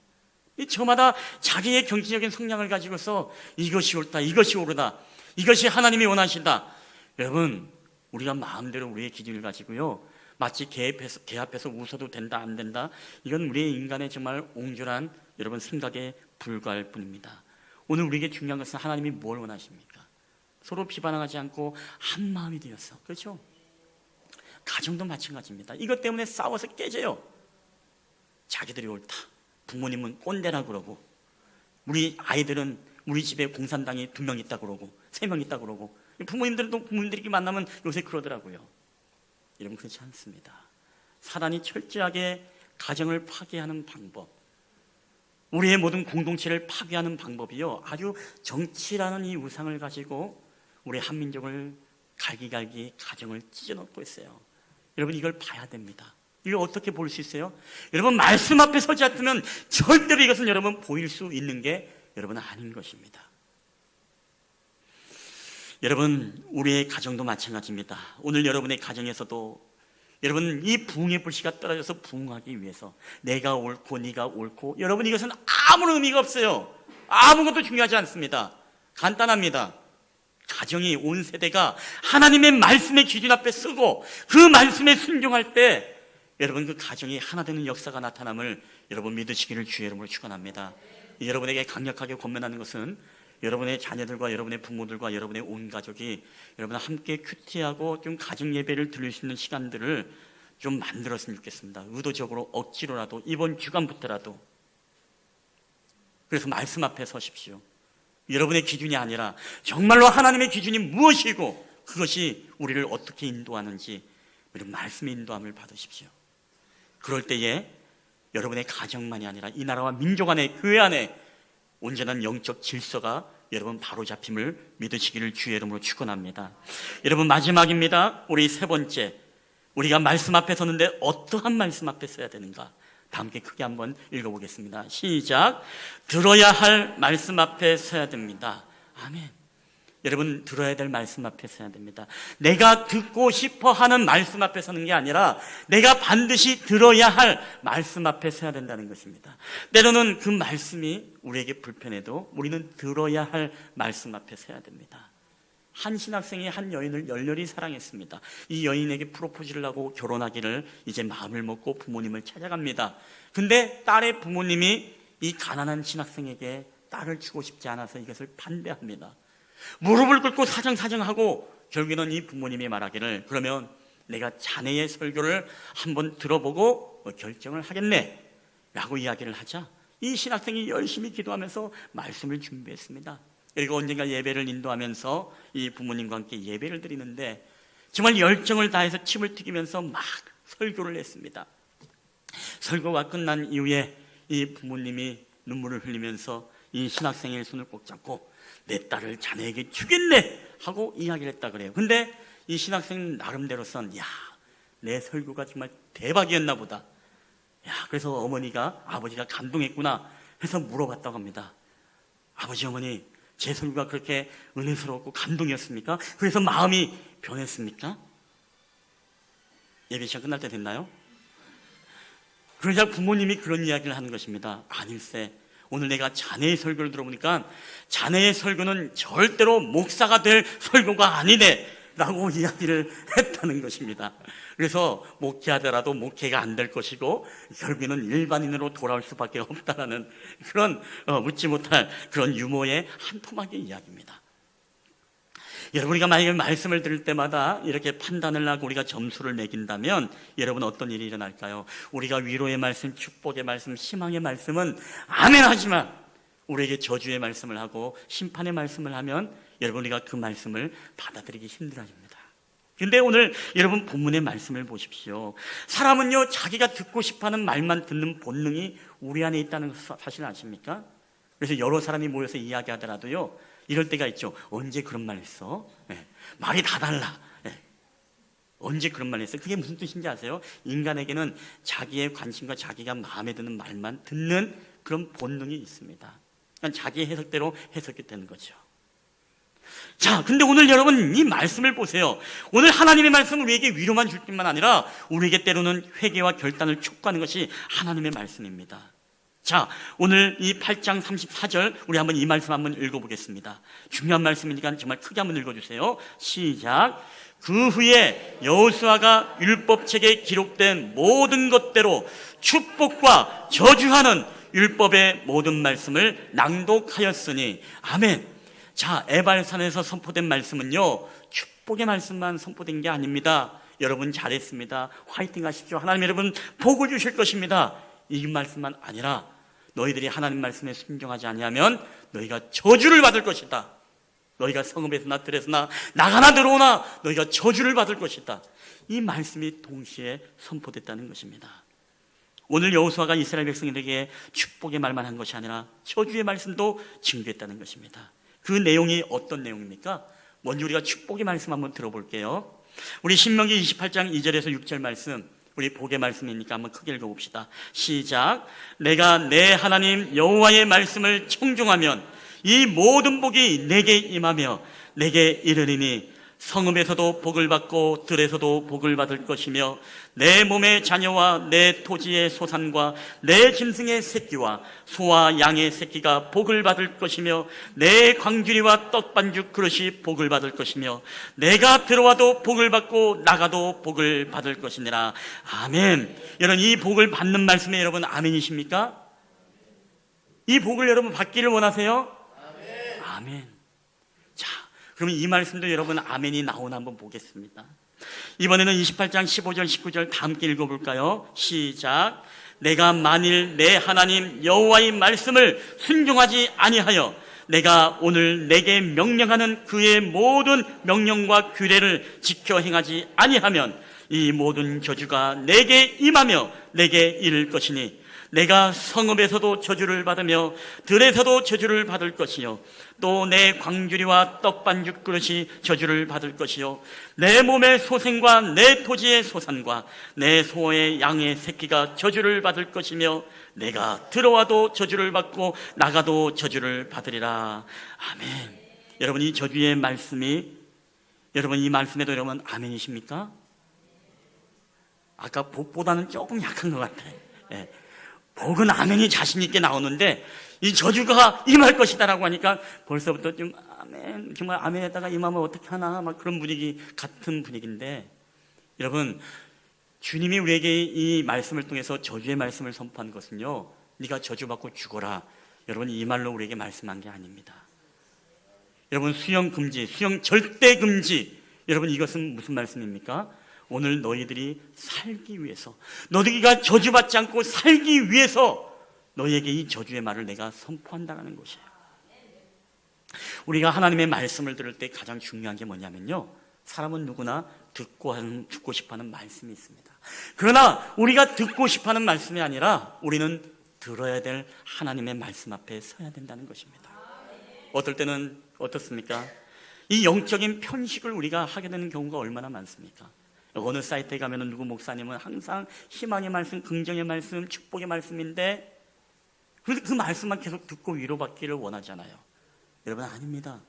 저마다 자기의 경제적인 성향을 가지고서 이것이 옳다, 이것이 옳다, 이것이 하나님이 원하신다. 여러분 우리가 마음대로 우리의 기준을 가지고요 마치 개 앞에서 웃어도 된다 안 된다, 이건 우리의 인간의 정말 옹졸한 여러분 생각에 불과할 뿐입니다. 오늘 우리에게 중요한 것은 하나님이 뭘 원하십니까? 서로 비판하지 않고 한 마음이 되었어. 그렇죠? 가정도 마찬가지입니다. 이것 때문에 싸워서 깨져요. 자기들이 옳다, 부모님은 꼰대라 그러고, 우리 아이들은 우리 집에 공산당이 2명 있다 그러고 3명 있다 그러고, 부모님들도 부모님들끼리 만나면 요새 그러더라고요. 여러분 그렇지 않습니다. 사단이 철저하게 가정을 파괴하는 방법, 우리의 모든 공동체를 파괴하는 방법이요 아주 정치라는 이 우상을 가지고 우리 한민족을 갈기갈기 가정을 찢어놓고 있어요. 여러분 이걸 봐야 됩니다. 이걸 어떻게 볼 수 있어요? 여러분 말씀 앞에 서지 않으면 절대로 이것은 여러분 보일 수 있는 게 여러분 아닌 것입니다. 여러분, 우리의 가정도 마찬가지입니다. 오늘 여러분의 가정에서도 여러분, 이 부흥의 불씨가 떨어져서 부흥하기 위해서 내가 옳고 네가 옳고, 여러분, 이것은 아무런 의미가 없어요. 아무것도 중요하지 않습니다. 간단합니다. 가정이, 온 세대가 하나님의 말씀의 기준 앞에 서고 그 말씀에 순종할 때 여러분, 그 가정이 하나 되는 역사가 나타남을 여러분 믿으시기를 주의 이름으로 축원합니다. 여러분에게 강력하게 권면하는 것은 여러분의 자녀들과 여러분의 부모들과 여러분의 온 가족이 여러분 함께 큐티하고 좀 가정 예배를 드릴 수 있는 시간들을 좀 만들었으면 좋겠습니다. 의도적으로 억지로라도 이번 주간부터라도. 그래서 말씀 앞에 서십시오. 여러분의 기준이 아니라 정말로 하나님의 기준이 무엇이고 그것이 우리를 어떻게 인도하는지 이런 말씀의 인도함을 받으십시오. 그럴 때에 여러분의 가정만이 아니라 이 나라와 민족 안에, 교회 안에 온전한 영적 질서가 여러분 바로잡힘을 믿으시기를 주의 이름으로 축원합니다. 여러분, 마지막입니다. 우리 세 번째, 우리가 말씀 앞에 서는데 어떠한 말씀 앞에 서야 되는가? 다 함께 크게 한번 읽어보겠습니다. 시작. 들어야 할 말씀 앞에 서야 됩니다. 아멘. 여러분, 들어야 될 말씀 앞에 서야 됩니다. 내가 듣고 싶어 하는 말씀 앞에 서는 게 아니라 내가 반드시 들어야 할 말씀 앞에 서야 된다는 것입니다. 때로는 그 말씀이 우리에게 불편해도 우리는 들어야 할 말씀 앞에 서야 됩니다. 한 신학생이 한 여인을 열렬히 사랑했습니다. 이 여인에게 프로포즈를 하고 결혼하기를 이제 마음을 먹고 부모님을 찾아갑니다. 근데 딸의 부모님이 이 가난한 신학생에게 딸을 주고 싶지 않아서 이것을 반대합니다. 무릎을 꿇고 사정사정하고 결국에는 이 부모님이 말하기를, 그러면 내가 자네의 설교를 한번 들어보고 결정을 하겠네 라고 이야기를 하자 이 신학생이 열심히 기도하면서 말씀을 준비했습니다. 그리고 언젠가 예배를 인도하면서 이 부모님과 함께 예배를 드리는데 정말 열정을 다해서 침을 튀기면서 막 설교를 했습니다. 설교가 끝난 이후에 이 부모님이 눈물을 흘리면서 이 신학생의 손을 꼭 잡고 내 딸을 자네에게 주겠네 하고 이야기를 했다 그래요. 근데 이 신학생 나름대로선, 야, 내 설교가 정말 대박이었나 보다. 야, 그래서 어머니가, 아버지가 감동했구나 해서 물어봤다고 합니다. 아버지, 어머니, 제 설교가 그렇게 은혜스럽고 감동이었습니까? 그래서 마음이 변했습니까? 예배 시간 끝날 때 됐나요? 그러자 부모님이 그런 이야기를 하는 것입니다. 아닐세, 오늘 내가 자네의 설교를 들어보니까 자네의 설교는 절대로 목사가 될 설교가 아니네 라고 이야기를 했다는 것입니다. 그래서 목회하더라도 목회가 안 될 것이고 결국에는 일반인으로 돌아올 수밖에 없다라는 그런 묻지 못할 그런 유머의 한 토막의 이야기입니다. 여러분, 우리가 만약에 말씀을 들을 때마다 이렇게 판단을 하고 우리가 점수를 매긴다면 여러분, 어떤 일이 일어날까요? 우리가 위로의 말씀, 축복의 말씀, 희망의 말씀은 아멘 하지만 우리에게 저주의 말씀을 하고 심판의 말씀을 하면 여러분, 우리가 그 말씀을 받아들이기 힘들어집니다. 근데 오늘 여러분 본문의 말씀을 보십시오. 사람은요, 자기가 듣고 싶어하는 말만 듣는 본능이 우리 안에 있다는 것 사실 아십니까? 그래서 여러 사람이 모여서 이야기하더라도요, 이럴 때가 있죠. 언제 그런 말 했어? 네. 말이 다 달라. 네. 언제 그런 말 했어? 그게 무슨 뜻인지 아세요? 인간에게는 자기의 관심과 자기가 마음에 드는 말만 듣는 그런 본능이 있습니다. 그러니까 자기의 해석대로 해석이 되는 거죠. 자, 근데 오늘 여러분 이 말씀을 보세요. 오늘 하나님의 말씀은 우리에게 위로만 줄 뿐만 아니라 우리에게 때로는 회개와 결단을 촉구하는 것이 하나님의 말씀입니다. 자, 오늘 이 8장 34절 우리 한번 이 말씀 한번 읽어보겠습니다. 중요한 말씀이니까 정말 크게 한번 읽어주세요. 시작. 그 후에 여호수아가 율법책에 기록된 모든 것대로 축복과 저주하는 율법의 모든 말씀을 낭독하였으니. 아멘. 자, 에발산에서 선포된 말씀은요, 축복의 말씀만 선포된 게 아닙니다. 여러분 잘했습니다. 화이팅 하십시오. 하나님 여러분 복을 주실 것입니다. 이 말씀만 아니라 너희들이 하나님 말씀에 순종하지 아니하면 너희가 저주를 받을 것이다. 너희가 성읍에서나 들에서나 나가나 들어오나 너희가 저주를 받을 것이다. 이 말씀이 동시에 선포됐다는 것입니다. 오늘 여호수아가 이스라엘 백성들에게 축복의 말만 한 것이 아니라 저주의 말씀도 증거했다는 것입니다. 그 내용이 어떤 내용입니까? 먼저 우리가 축복의 말씀 한번 들어볼게요. 우리 신명기 28장 2절에서 6절 말씀, 우리 복의 말씀이니까 한번 크게 읽어봅시다. 시작. 내가 내 하나님 여호와의 말씀을 청종하면 이 모든 복이 내게 임하며 내게 이르리니 성읍에서도 복을 받고 들에서도 복을 받을 것이며 내 몸의 자녀와 내 토지의 소산과 내 짐승의 새끼와 소와 양의 새끼가 복을 받을 것이며 내 광주리와 떡반죽 그릇이 복을 받을 것이며 내가 들어와도 복을 받고 나가도 복을 받을 것이니라. 아멘. 여러분, 이 복을 받는 말씀에 여러분 아멘이십니까? 이 복을 여러분 받기를 원하세요? 아멘. 아멘. 자, 그러면 이 말씀도 여러분 아멘이 나오나 한번 보겠습니다. 이번에는 28장 15절 19절 다 함께 읽어볼까요? 시작. 내가 만일 내 하나님 여호와의 말씀을 순종하지 아니하여 내가 오늘 내게 명령하는 그의 모든 명령과 규례를 지켜 행하지 아니하면 이 모든 저주가 내게 임하며 내게 이를 것이니 내가 성읍에서도 저주를 받으며 들에서도 저주를 받을 것이요 또 내 광주리와 떡반죽 그릇이 저주를 받을 것이요 내 몸의 소생과 내 토지의 소산과 내 소의 양의 새끼가 저주를 받을 것이며 내가 들어와도 저주를 받고 나가도 저주를 받으리라. 아멘. 여러분, 이 저주의 말씀이 여러분 이 말씀에도 여러분 아멘이십니까? 아까 복보다는 조금 약한 것 같아요. 예. 복은 아멘이 자신 있게 나오는데 이 저주가 임할 것이다라고 하니까 벌써부터 좀 아멘, 정말 아멘에다가 임하면 어떻게 하나 막 그런 분위기 같은 분위기인데, 여러분 주님이 우리에게 이 말씀을 통해서 저주의 말씀을 선포한 것은요, 네가 저주받고 죽어라, 여러분 이 말로 우리에게 말씀한 게 아닙니다. 여러분 수영 금지, 수영 절대 금지, 여러분 이것은 무슨 말씀입니까? 오늘 너희들이 살기 위해서, 너희가 저주받지 않고 살기 위해서 너희에게 이 저주의 말을 내가 선포한다는 것이에요. 우리가 하나님의 말씀을 들을 때 가장 중요한 게 뭐냐면요, 사람은 누구나 듣고 싶어하는 말씀이 있습니다. 그러나 우리가 듣고 싶어하는 말씀이 아니라 우리는 들어야 될 하나님의 말씀 앞에 서야 된다는 것입니다. 어떨 때는 어떻습니까? 이 영적인 편식을 우리가 하게 되는 경우가 얼마나 많습니까? 어느 사이트에 가면 누구 목사님은 항상 희망의 말씀, 긍정의 말씀, 축복의 말씀인데 그 말씀만 계속 듣고 위로받기를 원하잖아요. 여러분 아닙니다.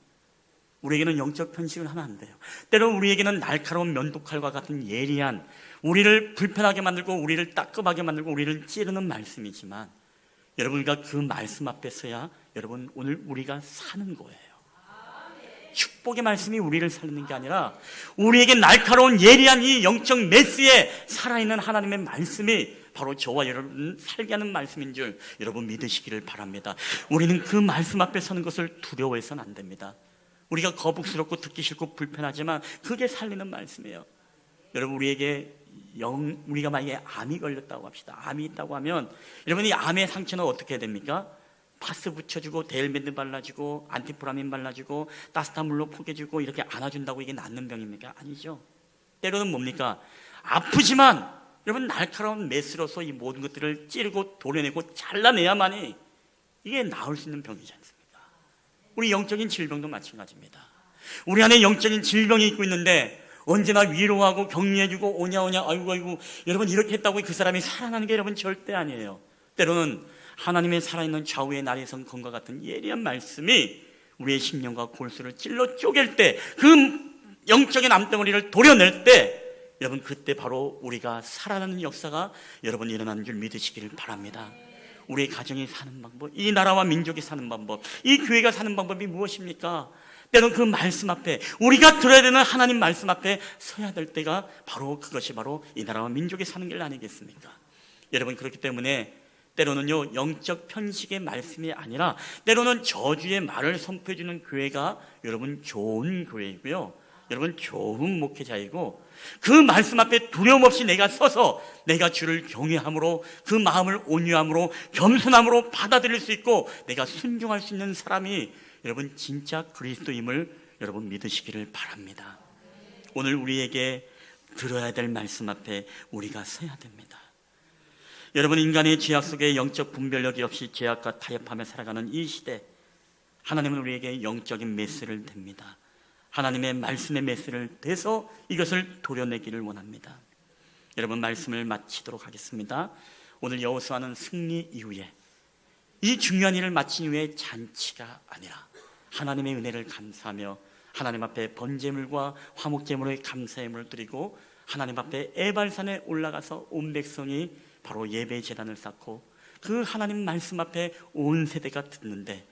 우리에게는 영적 편식을 하면 안 돼요. 때로는 우리에게는 날카로운 면도칼과 같은 예리한, 우리를 불편하게 만들고 우리를 따끔하게 만들고 우리를 찌르는 말씀이지만, 여러분 우리가 그 말씀 앞에 서야 여러분 오늘 우리가 사는 거예요. 축복의 말씀이 우리를 살리는 게 아니라 우리에게 날카로운 예리한 이 영적 메시에 살아있는 하나님의 말씀이 바로 저와 여러분 살게 하는 말씀인 줄 여러분 믿으시기를 바랍니다. 우리는 그 말씀 앞에 서는 것을 두려워해서는 안 됩니다. 우리가 거북스럽고 듣기 싫고 불편하지만 그게 살리는 말씀이에요. 여러분 우리가 만약에 암이 걸렸다고 합시다. 암이 있다고 하면 여러분 이 암의 상처는 어떻게 해야 됩니까? 파스 붙여주고 데일밴드 발라주고 안티프라민 발라주고 따뜻한 물로 포개주고 이렇게 안아준다고 이게 낫는 병입니까? 아니죠. 때로는 뭡니까? 아프지만 여러분 날카로운 메스로서 이 모든 것들을 찌르고 도려내고 잘라내야만이 이게 나을 수 있는 병이지 않습니까? 우리 영적인 질병도 마찬가지입니다. 우리 안에 영적인 질병이 있고 있는데 언제나 위로하고 격려해주고 오냐 아이고 여러분 이렇게 했다고 그 사람이 살아나는 게 여러분 절대 아니에요. 때로는 하나님의 살아있는 좌우의 날에 선 검과 같은 예리한 말씀이 우리의 심령과 골수를 찔러 쪼갤 때, 그 영적인 암덩어리를 도려낼 때, 여러분 그때 바로 우리가 살아나는 역사가 여러분 일어나는 줄 믿으시기를 바랍니다. 우리의 가정이 사는 방법, 이 나라와 민족이 사는 방법, 이 교회가 사는 방법이 무엇입니까? 때로는 그 말씀 앞에, 우리가 들어야 되는 하나님 말씀 앞에 서야 될 때가 바로 그것이 바로 이 나라와 민족이 사는 길 아니겠습니까? 여러분 그렇기 때문에 때로는요 영적 편식의 말씀이 아니라 때로는 저주의 말을 선포해 주는 교회가 여러분 좋은 교회이고요, 여러분 좋은 목회자이고, 그 말씀 앞에 두려움 없이 내가 서서 내가 주를 경외함으로 그 마음을 온유함으로 겸손함으로 받아들일 수 있고 내가 순종할 수 있는 사람이 여러분 진짜 그리스도임을 여러분 믿으시기를 바랍니다. 오늘 우리에게 들어야 될 말씀 앞에 우리가 서야 됩니다. 여러분 인간의 죄악 속에 영적 분별력이 없이 죄악과 타협하며 살아가는 이 시대, 하나님은 우리에게 영적인 메시를 댑니다. 하나님의 말씀의 메시를 대서 이것을 도려내기를 원합니다. 여러분 말씀을 마치도록 하겠습니다. 오늘 여호수아는 승리 이후에 이 중요한 일을 마친 이후에 잔치가 아니라 하나님의 은혜를 감사하며 하나님 앞에 번제물과 화목제물의 감사예물을 드리고 하나님 앞에 에발산에 올라가서 온 백성이 바로 예배 제단을 쌓고 그 하나님 말씀 앞에 온 세대가 듣는데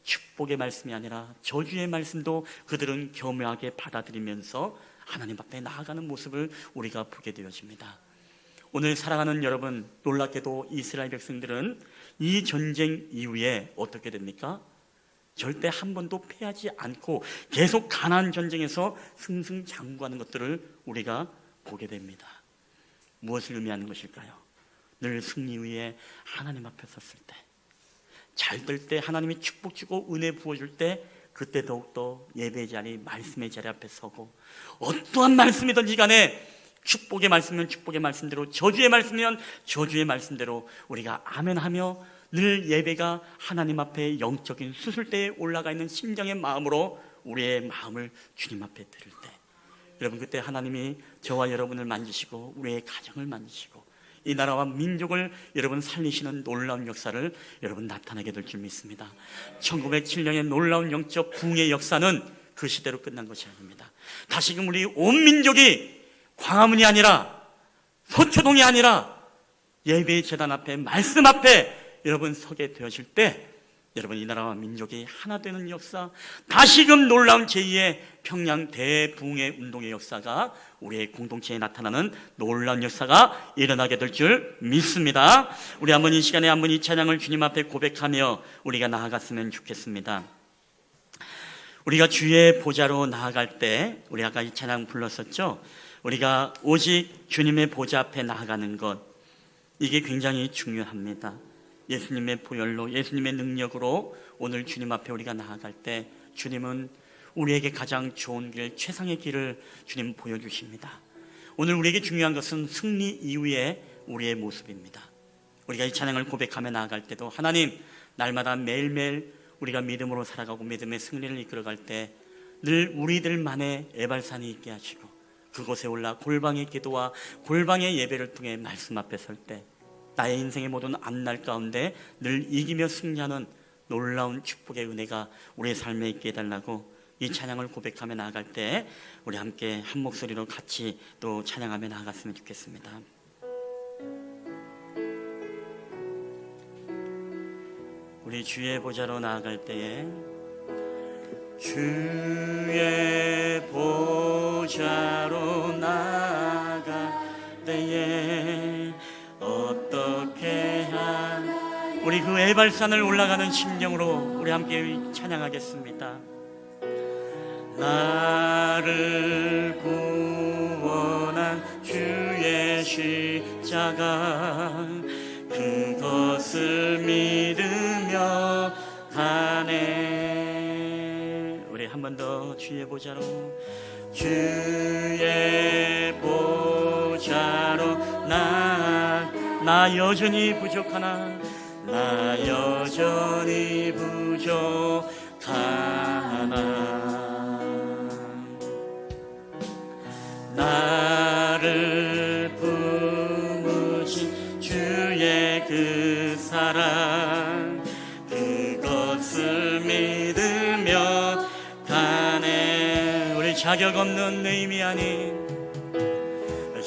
축복의 말씀이 아니라 저주의 말씀도 그들은 겸허하게 받아들이면서 하나님 앞에 나아가는 모습을 우리가 보게 되어집니다. 오늘 사랑하는 여러분, 놀랍게도 이스라엘 백성들은 이 전쟁 이후에 어떻게 됩니까? 절대 한 번도 패하지 않고 계속 가나안 전쟁에서 승승장구하는 것들을 우리가 보게 됩니다. 무엇을 의미하는 것일까요? 늘 승리 위에 하나님 앞에 섰을 때, 잘 될 때 하나님이 축복 주고 은혜 부어줄 때 그때 더욱더 예배 자리, 말씀의 자리 앞에 서고 어떠한 말씀이든지 간에 축복의 말씀이면 축복의 말씀대로, 저주의 말씀이면 저주의 말씀대로 우리가 아멘하며 늘 예배가 하나님 앞에 영적인 수술대에 올라가 있는 심정의 마음으로 우리의 마음을 주님 앞에 드릴 때, 여러분 그때 하나님이 저와 여러분을 만지시고 우리의 가정을 만지시고 이 나라와 민족을 여러분 살리시는 놀라운 역사를 여러분 나타나게 될 줄 믿습니다. 1907년의 놀라운 영적 부흥의 역사는 그 시대로 끝난 것이 아닙니다. 다시금 우리 온 민족이 광화문이 아니라 서초동이 아니라 예배의 제단 앞에 말씀 앞에 여러분 서게 되어질 때 여러분 이 나라와 민족이 하나 되는 역사, 다시금 놀라운 제2의 평양 대부흥의 운동의 역사가 우리의 공동체에 나타나는 놀라운 역사가 일어나게 될 줄 믿습니다. 우리 한번 이 시간에 한번 이 찬양을 주님 앞에 고백하며 우리가 나아갔으면 좋겠습니다. 우리가 주의 보좌로 나아갈 때, 우리 아까 이 찬양 불렀었죠. 우리가 오직 주님의 보좌 앞에 나아가는 것, 이게 굉장히 중요합니다. 예수님의 보혈로, 예수님의 능력으로 오늘 주님 앞에 우리가 나아갈 때 주님은 우리에게 가장 좋은 길, 최상의 길을 주님 보여주십니다. 오늘 우리에게 중요한 것은 승리 이후의 우리의 모습입니다. 우리가 이 찬양을 고백하며 나아갈 때도 하나님, 날마다 매일매일 우리가 믿음으로 살아가고 믿음의 승리를 이끌어갈 때 늘 우리들만의 에발산이 있게 하시고 그곳에 올라 골방의 기도와 골방의 예배를 통해 말씀 앞에 설 때 나의 인생의 모든 앞날 가운데 늘 이기며 승리하는 놀라운 축복의 은혜가 우리의 삶에 있게 해달라고 이 찬양을 고백하며 나아갈 때 우리 함께 한 목소리로 같이 또 찬양하며 나아갔으면 좋겠습니다. 우리 주의 보좌로 나아갈 때에 주의 보좌로 나아갈 때에 어떻게 한 우리 그 에발산을 올라가는 심정으로 우리 함께 찬양하겠습니다. 나를 구원한 주의 십자가 그것을 믿으며 가네. 우리 한 번 더 주의 보좌로, 주의 보좌로 나 여전히 부족하나 나 여전히 부족하나 나를 품으신 주의 그 사랑 그것을 믿으며 가네. 우리 자격 없는 내 힘이 아닌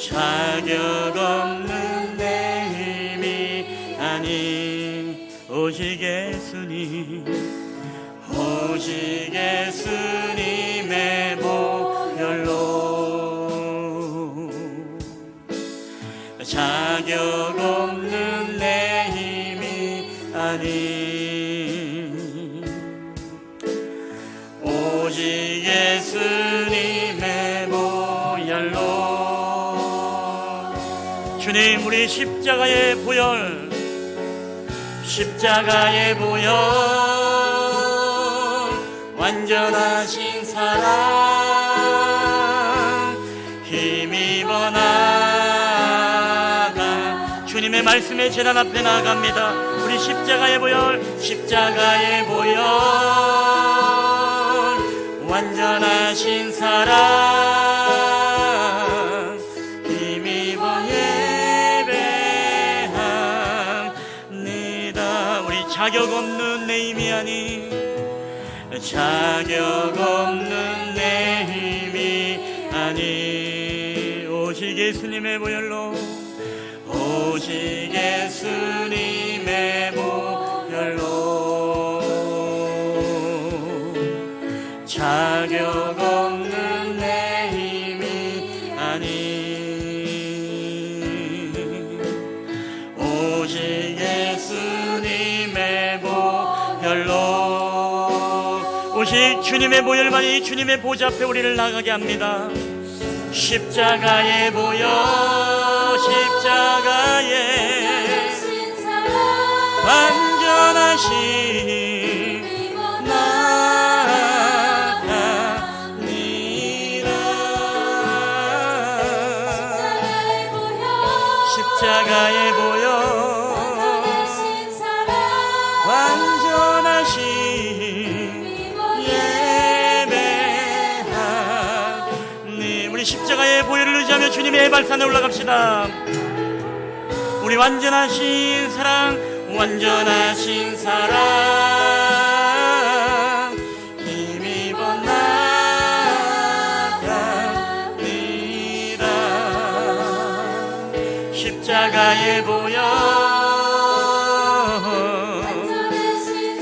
자격 없는 내 힘이 아닌 오직 예수님 오직 예수님의 보혈로 자격 없는 내 힘이 아닌 오직 예수님의 보혈로. 주님, 우리 십자가의 보혈, 십자가의 보혈, 완전하신 사랑 힘입어 나아가 주님의 말씀에 제단 앞에 나아갑니다. 우리 십자가의 보혈, 십자가의 보혈, 완전하신 사랑 힘입어 예배합니다. 우리 자격 없는 내 힘이 아닌 자격 없는 내 아니 오직 예수님의 보혈로 오직 예수님의 보혈로 자격 없는 내 힘이 아니 오직 예수님의 보혈로 오직 주님의 보혈만이 주님의 보좌 앞에 우리를 나가게 합니다. 십자가의 보혈 십자가의 완전하신 십자가의 보혈 완전하신 예배하니 우리 십자가의 보혈을 의지하며 주님의 해발산에 올라갑시다. 우리 완전하신 사랑 완전하신 사랑 힘입어 나갑니다. 십자가의 보혈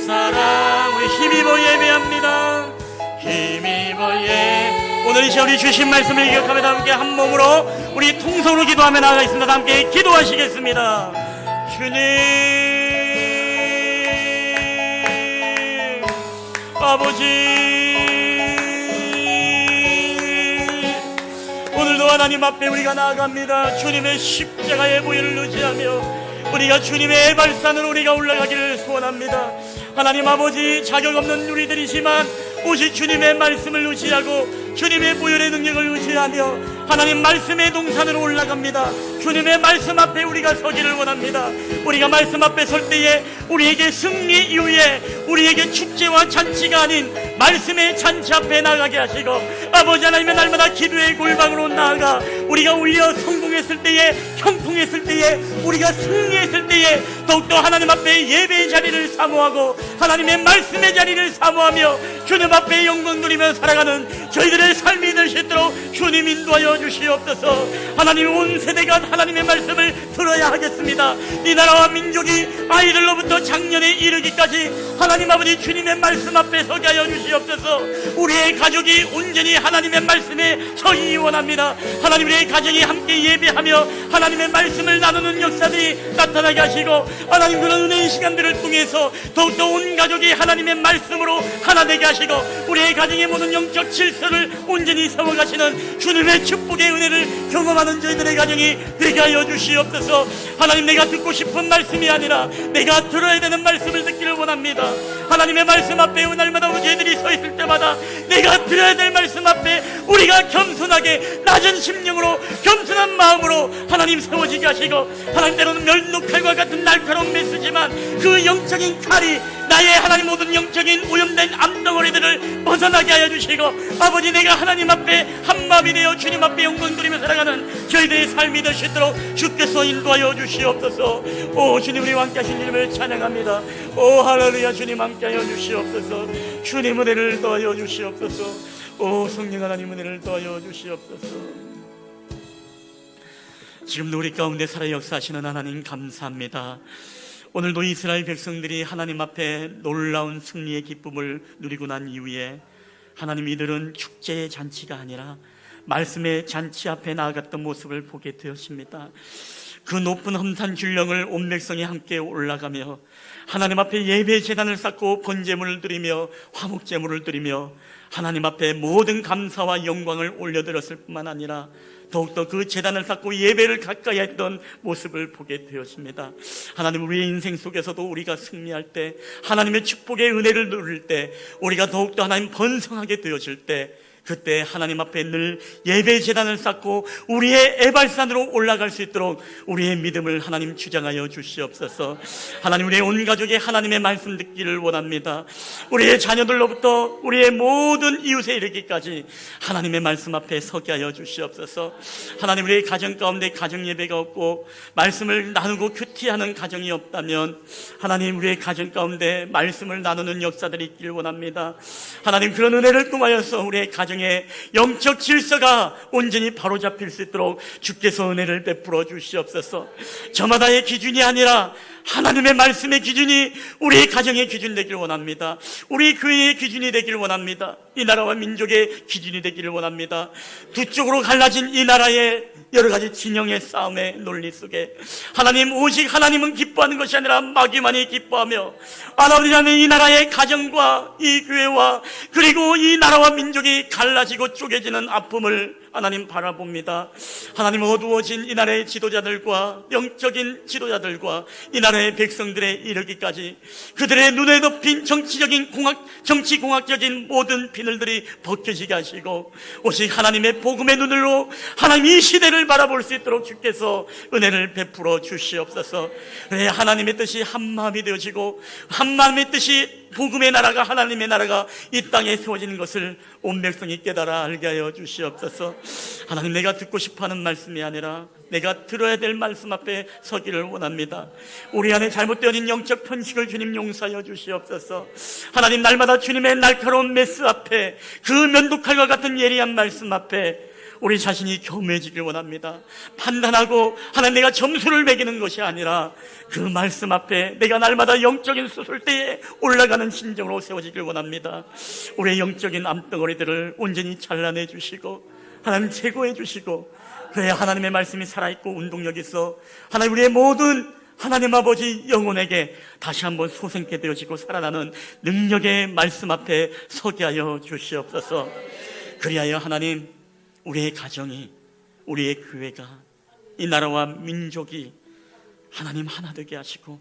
사랑 우리 힘입어 예배합니다. 힘입어 오늘 이 시간 우리 주신 말씀을 기억하며 함께 한 몸으로 우리 통성으로 기도하며 나아가겠습니다. 함께 기도하시겠습니다. 주님 아버지 오늘도 하나님 앞에 우리가 나아갑니다. 주님의 십자가의 보혈을 의지하며 우리가 주님의 발산으로 우리가 올라가기를 소원합니다. 하나님 아버지 자격 없는 우리들이지만 오직 주님의 말씀을 의지하고 주님의 보혈의 능력을 의지하며 하나님 말씀의 동산으로 올라갑니다. 주님의 말씀 앞에 우리가 서기를 원합니다. 우리가 말씀 앞에 설 때에 우리에게 승리 이후에 우리에게 축제와 잔치가 아닌 말씀의 잔치 앞에 나가게 하시고 아버지 하나님의 날마다 기도의 골방으로 나아가 우리가 오히려 성공했을 때에 형통했을 때에 우리가 승리했을 때에 더욱더 하나님 앞에 예배의 자리를 사모하고 하나님의 말씀의 자리를 사모하며 주님 앞에 영광 누리며 살아가는 저희들의 삶이 될 수 있도록 주님 인도하여 주시옵소서. 하나님 온 세대가 하나님의 말씀을 들어야 하겠습니다. 이 나라와 민족이 아이들로부터 작년에 이르기까지 하나님 아버지 주님의 말씀 앞에 서게 하여 주시옵소서. 우리의 가족이 온전히 하나님의 말씀에 서기 원합니다. 하나님 우리의 가정이 함께 예배하며 하나님의 말씀을 나누는 역사들이 나타나게 하시고 하나님 그런 은혜의 시간들을 통해서 더욱더 온 가족이 하나님의 말씀으로 하나 되게 하시고 우리의 가정의 모든 영적 질서를 온전히 세워가시는 주님의 축복의 은혜를 경험하는 저희들의 가정이 되게 하여 주시옵소서. 하나님 내가 듣고 싶은 말씀이 아니라 내가 들어야 되는 말씀을 듣기를 원합니다. 하나님의 말씀 앞에 날마다 우리 저희들이 서 있을 때마다 내가 들어야 될 말씀 앞에 우리가 겸손하게 낮은 심령으로 겸손한 마음으로 하나님 세워지게 하시고 하나님 때로는 멸놓칼과 같은 날카로운 메시지만 그 영적인 칼이 나의 하나님 모든 영적인 오염된 암덩어리들을 벗어나게 하여 주시고 아버지 내가 하나님 앞에 한마음이 되어 주님 앞에 영광 돌리며 살아가는 저희들의 삶이 될 수 있도록 주께서 인도하여 주시옵소서. 오 주님 우리와 함께 하신 이름을 찬양합니다. 오 할렐루야 주님 함께 하여 주시옵소서. 주님 은혜를 더하여 주시옵소서. 오 성령 하나님 은혜를 더하여 주시옵소서. 지금도 우리 가운데 살아 역사하시는 하나님 감사합니다. 오늘도 이스라엘 백성들이 하나님 앞에 놀라운 승리의 기쁨을 누리고 난 이후에 하나님 이들은 축제의 잔치가 아니라 말씀의 잔치 앞에 나아갔던 모습을 보게 되었습니다. 그 높은 험산 줄령을 온 백성이 함께 올라가며 하나님 앞에 예배 제단을 쌓고 번제물을 드리며 화목제물을 드리며 하나님 앞에 모든 감사와 영광을 올려드렸을 뿐만 아니라 더욱더 그 제단을 쌓고 예배를 가까이 했던 모습을 보게 되었습니다. 하나님 우리의 인생 속에서도 우리가 승리할 때 하나님의 축복의 은혜를 누릴 때 우리가 더욱더 하나님 번성하게 되어질 때 그때 하나님 앞에 늘 예배 제단을 쌓고 우리의 애발산으로 올라갈 수 있도록 우리의 믿음을 하나님 주장하여 주시옵소서. 하나님 우리의 온 가족이 하나님의 말씀 듣기를 원합니다. 우리의 자녀들로부터 우리의 모든 이웃에 이르기까지 하나님의 말씀 앞에 서게 하여 주시옵소서. 하나님 우리의 가정 가운데 가정 예배가 없고 말씀을 나누고 큐티하는 가정이 없다면 하나님 우리의 가정 가운데 말씀을 나누는 역사들이 있기를 원합니다. 하나님 그런 은혜를 통하여서 우리의 가정 가정에 영적 질서가 온전히 바로잡힐 수 있도록 주께서 은혜를 베풀어 주시옵소서. 저마다의 기준이 아니라 하나님의 말씀의 기준이 우리 가정의 기준 되길 원합니다. 우리 교회의 기준이 되길 원합니다. 이 나라와 민족의 기준이 되기를 원합니다. 두 쪽으로 갈라진 이 나라의 여러 가지 진영의 싸움의 논리 속에 하나님, 오직 하나님은 기뻐하는 것이 아니라 마귀만이 기뻐하며 아버지라는 이 나라의 가정과 이 교회와 그리고 이 나라와 민족이 갈라지고 쪼개지는 아픔을 하나님 바라봅니다. 하나님, 어두워진 이 나라의 지도자들과 영적인 지도자들과 이 나라의 백성들에 이르기까지 그들의 눈에 덮인 정치공학적인 모든 비늘들이 벗겨지게 하시고 오직 하나님의 복음의 눈으로 하나님 이 시대를 바라볼 수 있도록 주께서 은혜를 베풀어 주시옵소서. 그래, 하나님의 뜻이 한마음이 되어지고 한마음의 뜻이 복음의 나라가, 하나님의 나라가 이 땅에 세워지는 것을 온 백성이 깨달아 알게 하여 주시옵소서. 하나님, 내가 듣고 싶어하는 말씀이 아니라 내가 들어야 될 말씀 앞에 서기를 원합니다. 우리 안에 잘못되어진 영적 편식을 주님 용서하여 주시옵소서. 하나님, 날마다 주님의 날카로운 메스 앞에, 그 면도칼과 같은 예리한 말씀 앞에 우리 자신이 겸해지길 원합니다. 판단하고 하나님, 내가 점수를 매기는 것이 아니라 그 말씀 앞에 내가 날마다 영적인 수술대에 올라가는 심정으로 세워지길 원합니다. 우리의 영적인 암덩어리들을 온전히 잘라내 주시고 하나님 제거해 주시고, 그래야 하나님의 말씀이 살아있고 운동력이 있어 하나님 우리의 모든 하나님 아버지 영혼에게 다시 한번 소생케 되어지고 살아나는 능력의 말씀 앞에 서게 하여 주시옵소서. 그리하여 하나님, 우리의 가정이, 우리의 교회가, 이 나라와 민족이 하나님 하나 되게 하시고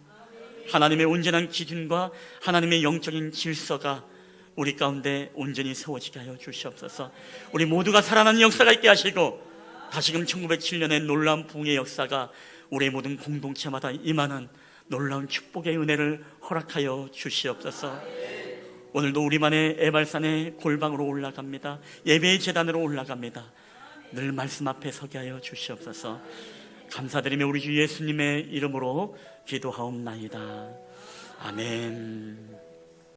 하나님의 온전한 기준과 하나님의 영적인 질서가 우리 가운데 온전히 세워지게 하여 주시옵소서. 우리 모두가 살아나는 역사가 있게 하시고 다시금 1907년의 놀라운 부흥의 역사가 우리의 모든 공동체마다 임하는 놀라운 축복의 은혜를 허락하여 주시옵소서. 오늘도 우리만의 에발산의 골방으로 올라갑니다. 예배의 제단으로 올라갑니다. 늘 말씀 앞에 서게 하여 주시옵소서. 감사드리며 우리 주 예수님의 이름으로 기도하옵나이다. 아멘.